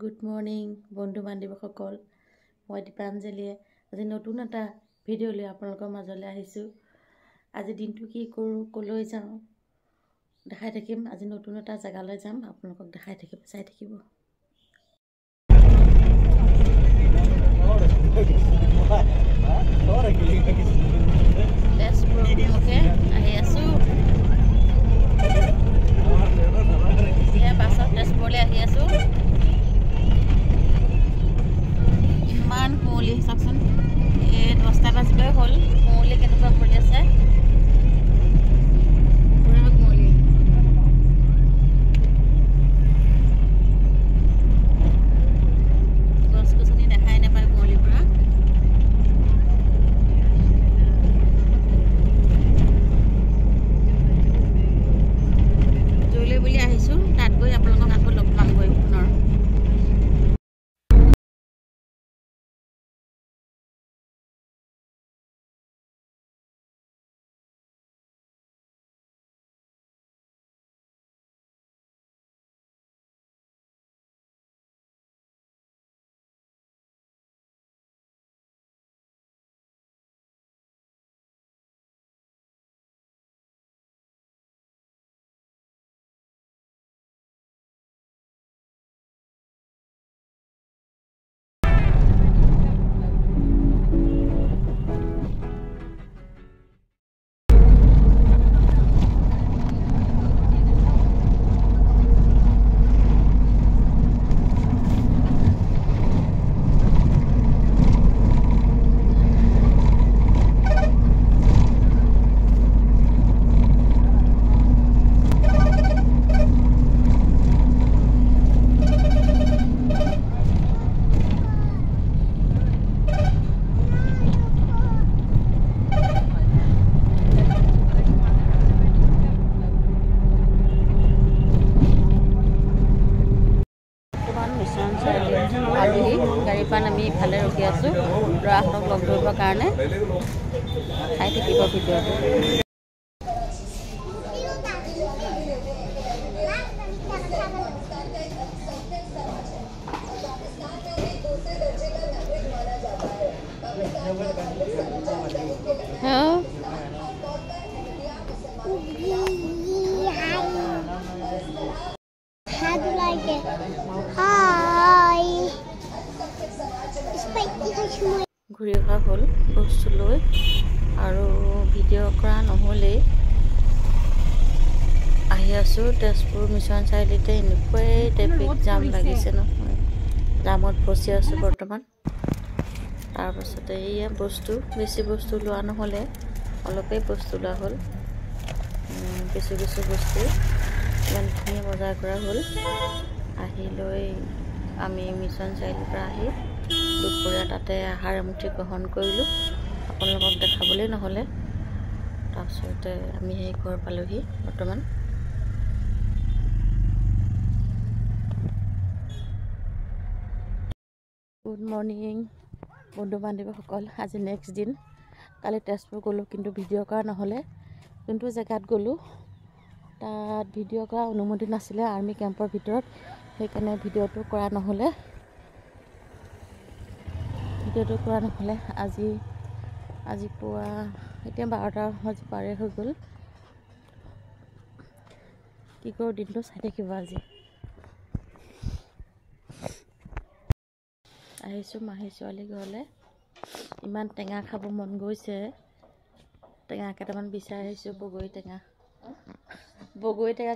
Good morning বন্ধু বান্ধৱীসকল, মই দীপাঞ্জলীয়ে আজি নতুন এটা ভিডিঅ' লৈ আপোনালোকৰ মাজলৈ আহিছোঁ। আজি দিনটো কি কৰোঁ, ক'লৈ যাওঁ দেখাই থাকিম। আজি নতুন এটা জেগালৈ যাম, আপোনালোকক দেখাই থাকিম, চাই থাকিব। তেজপুৰলৈকে আহি আছোঁ। বাছত তেজপুৰলৈ আহি আছোঁ। ইমান কুঁৱলী চাওকচোন, এই 10টা বাজিবই হ'ল, কুঁৱলী কেনেকুৱা পৰি আছে, পুৰা কুঁৱলী। গছ গছনি দেখাই নাপায় কুঁৱলীৰ পৰা। জলৈ বুলি আহিছোঁ, তাত গৈ আপোনালোকক আকৌ লগ পামগৈ পুনৰ। আলহী গাড়ীৰ পৰা নামি ইফালে ৰখি আছোঁ, ল'ৰাহঁতক লগ ধৰিবৰ কাৰণে। খাই থাকিব ভিডিঅ'টো। How do you like it? Hi. ঘূৰি অহা হ'ল বস্তু লৈ, আৰু ভিডিঅ' কৰা নহ'লেই। আহি আছোঁ তেজপুৰ মিছন চাৰিআলিতে। এনেকুৱাই ট্ৰেফিক জাম লাগিছে নহয়, জামত ফচি আছোঁ বৰ্তমান। তাৰপাছতে এইয়া বস্তু, বেছি বস্তু লোৱা নহ'লে, অলপেই বস্তু লোৱা হ'ল। কিছু বস্তু ইমানখিনি বজাৰ কৰা হ'ল। আহি লৈ আমি মিছন চাৰিআলিৰ পৰা আহি দুপৰীয়া তাতে আহাৰ এমুঠি গ্ৰহণ কৰিলোঁ, আপোনালোকক দেখাবলৈ নহ'লে। তাৰপিছতে আমি সেই ঘৰ পালোহি বৰ্তমান। গুড মৰ্ণিং বন্ধু বান্ধৱীসকল, আজি নেক্সট দিন। কালি তেজপুৰ গ'লোঁ, কিন্তু ভিডিঅ' কৰা নহ'লে। যোনটো জেগাত গ'লোঁ তাত ভিডিঅ' কৰা অনুমতি নাছিলে আৰ্মি কেম্পৰ ভিতৰত, সেইকাৰণে ভিডিঅ'টো কৰা নহ'লে। আজি পুৱা এতিয়া 12টা বাজি পাৰে হৈ গ'ল। কি কৰোঁ দিনটো চাই থাকিব। আজি আহিছোঁ মাহী ছোৱালী ঘৰলৈ। ইমান টেঙা খাব মন গৈছে, টেঙা কেইটামান বিচাৰি আহিছোঁ। বগৰী টেঙা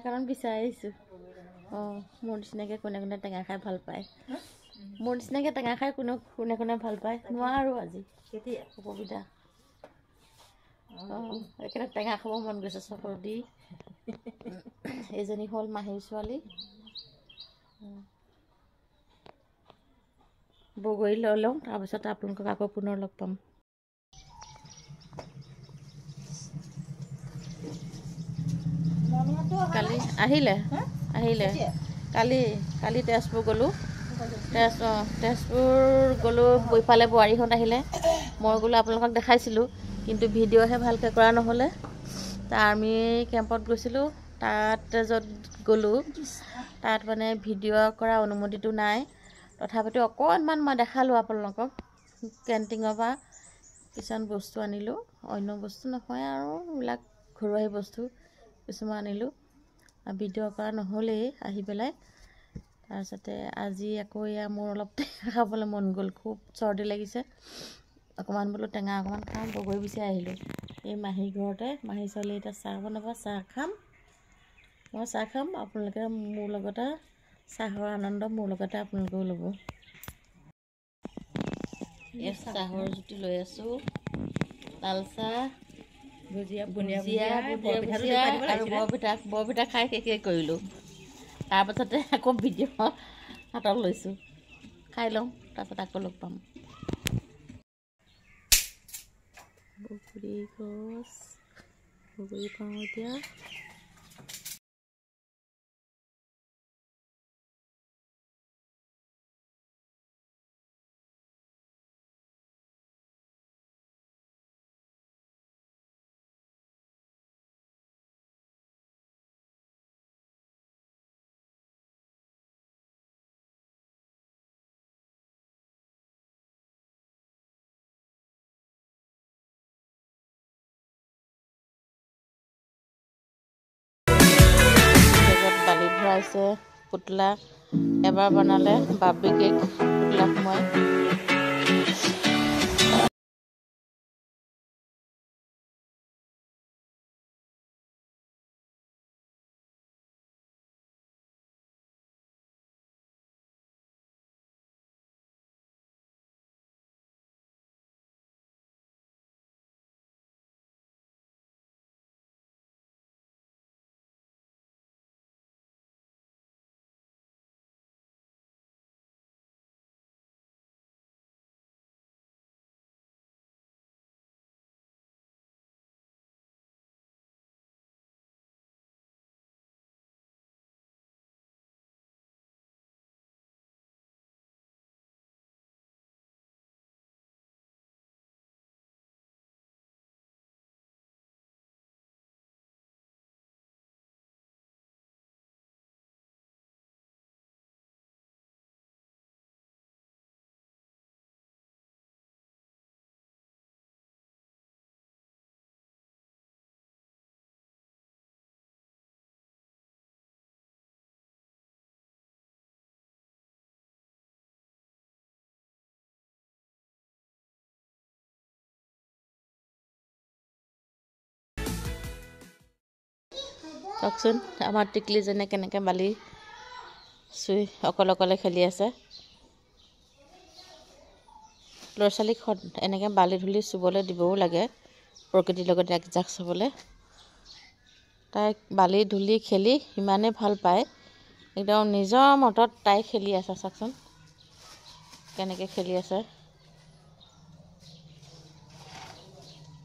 কেইটামান বিচাৰি আহিছোঁ। অঁ, মোৰ নিচিনাকৈ কোনে টেঙা খাই ভাল পায়। মোৰ নিচিনাকৈ টেঙা খাই কোনে ভাল পায়। নোৱাৰোঁ আজি, অসুবিধা। অঁ, সেইকাৰণে টেঙা খাব মন গৈছে চকুৰ দি। এইজনী হ'ল মাহীৰ ছোৱালী। বগৰী লৈ লওঁ, তাৰপিছত আপোনালোকক আকৌ পুনৰ লগ পাম। কালি আহিলে কালি তেজপুৰ গ'লোঁ। তেজপুৰ গ'লোঁ, ইফালে বোৱাৰীহঁত আহিলে। মই গ'লোঁ, আপোনালোকক দেখাইছিলোঁ, কিন্তু ভিডিঅ'হে ভালকৈ কৰা নহ'লে। আৰ্মি কেম্পত গৈছিলোঁ, তাত য'ত গ'লোঁ তাত মানে ভিডিঅ' কৰা অনুমতিটো নাই। তথাপিতো অকণমান মই দেখালোঁ আপোনালোকক কেণ্টিঙৰ পৰা কিছুমান বস্তু আনিলোঁ অন্য বস্তু নহয় আৰু এইবিলাক ঘৰুৱা বস্তু কিছুমান আনিলোঁ ভিডিঅ' কৰা নহ'লেই আহি পেলাই তাৰপিছতে আজি আকৌ এয়া মোৰ অলপ টেঙা খাবলৈ মন গ'ল খুব চৰ্দি লাগিছে অকণমান বোলো টেঙা অকণমান খাম বগৰী বিচাৰি আহিলোঁ এই মাহী ঘৰতে মাহী ছোৱালী এতিয়া চাহ বনাব চাহ খাম মই চাহ খাম আপোনালোকে মোৰ লগতে চাহৰ আনন্দ মোৰ লগতে আপোনালোকেও ল'ব এই চাহৰ জুতি লৈ আছোঁ লাল চাহ ভুজিয়া আৰু বৰপিঠা খাই শেষেই কৰিলোঁ তাৰপাছতে আকৌ ভিডিঅ' হাতত লৈছোঁ খাই লওঁ তাৰপাছত আকৌ লগ পাম বগৰী গছ বগৰী পাওঁ এতিয়া বালি ভৰাইছে পুতলা এবাৰ বনালে বাৰ্বি কেক পুতলা সোমাই চাওকচোন আমাৰ টিকলিজনে কেনেকৈ বালি চুই অকলে খেলি আছে ল'ৰা ছোৱালীক এনেকৈ বালি ধূলি চুবলৈ দিবও লাগে প্ৰকৃতিৰ লগত একজাক চাবলৈ তাই বালি ধূলি খেলি ইমানেই ভাল পায় একদম নিজৰ মতত তাই খেলি আছে চাওকচোন কেনেকৈ খেলি আছে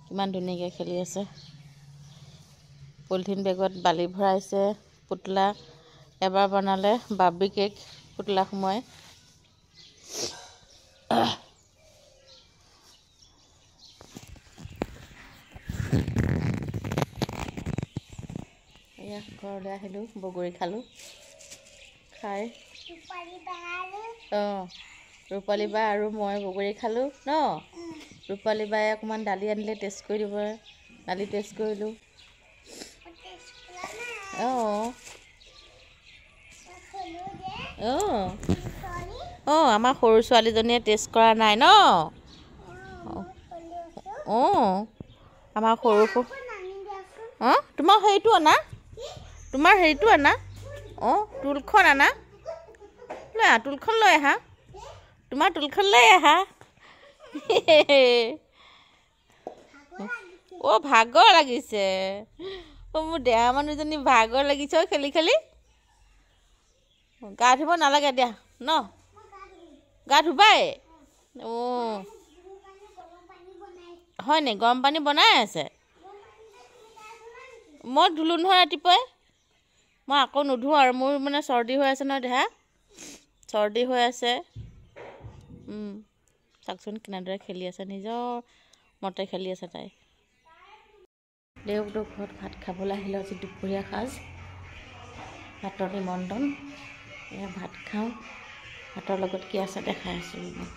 কিমান ধুনীয়াকৈ খেলি আছে পলিথিন বেগত বালি ভৰাইছে পুতলা এবাৰ বনালে বাৰ্বি কেক পুতলা সোমাই এয়া ঘৰলৈ আহিলোঁ বগৰী খালোঁ খাই ৰূপালী বা আৰু মই বগৰী খালোঁ ন ৰূপালী বাই অকণমান দালি আনিলে টেষ্ট কৰি দিব দালি টেষ্ট কৰিলোঁ আমাৰ সৰু ছোৱালীজনীয়ে টেষ্ট কৰা নাই ন আমাৰ সৰু তোমাৰ হেৰিটো আনা টুলখন আনা টুলখন লৈ আহা তোমাৰ টুলখন লৈ আহা ভাগৰ লাগিছে মোৰ দেহা মানুহজনী ভাগৰ লাগিছে খেলি খেলি গা ধুব নালাগে দিয়া ন গা ধুবাই হয় নি গৰম পানী বনাই আছে মই ধুলোঁ নহয় ৰাতিপুৱাই মই আকৌ নুধুওঁ আৰু মোৰ মানে চৰ্দি হৈ আছে নহয় দেহা চৰ্দি হৈ আছে চাওকচোন কেনেদৰে খেলি আছে নিজৰ মতে খেলি আছে তাই দেউহঁতৰ ঘৰত ভাত খাবলৈ আহিলে আজি দুপৰীয়া সাজ ভাতৰ নিমন্ত্ৰণ এয়া ভাত খাওঁ ভাতৰ লগত কি আছে দেখাই আছোঁ ৰ'ব।